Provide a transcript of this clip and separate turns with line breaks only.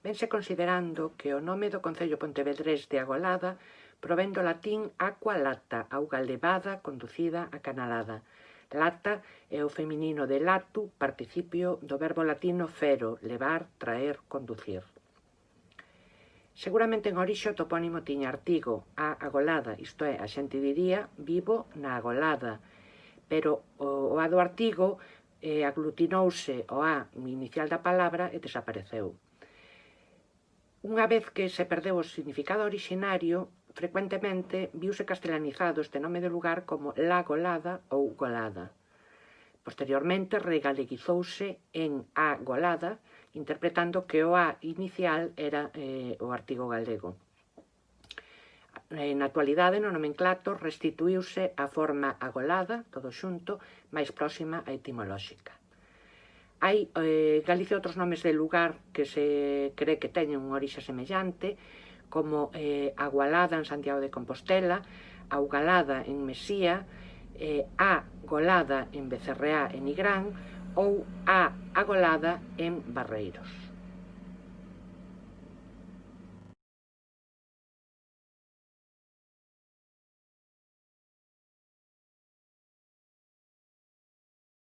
vense considerando que o nome do concello pontevedrés de Agolada provén do latín aqua lata, auga levada, conducida, acanalada. Lata é o feminino de latu, participio do verbo latino fero, levar, traer, conducir. Seguramente en orixe o topónimo tiña artigo, a agolada, isto é, a xente diría vivo na agolada, pero o a do artigo aglutinouse o a inicial da palabra e desapareceu. Unha vez que se perdeu o significado orixinario, frecuentemente viuse castelanizado este nome do lugar como La Golada ou Golada. Posteriormente regaleguizouse en A Golada, interpretando que o A inicial era o artigo galego. Na actualidade, no nomenclato, restituíuse a forma agolada, todo xunto, máis próxima á etimolóxica. Hai Galicia outros nomes de lugar que se cree que teñen unha orixe semellante, como Agualada en Santiago de Compostela, Augalada en Mesía, A Golada en Becerreá e Nigrán ou A Agolada en Barreiros.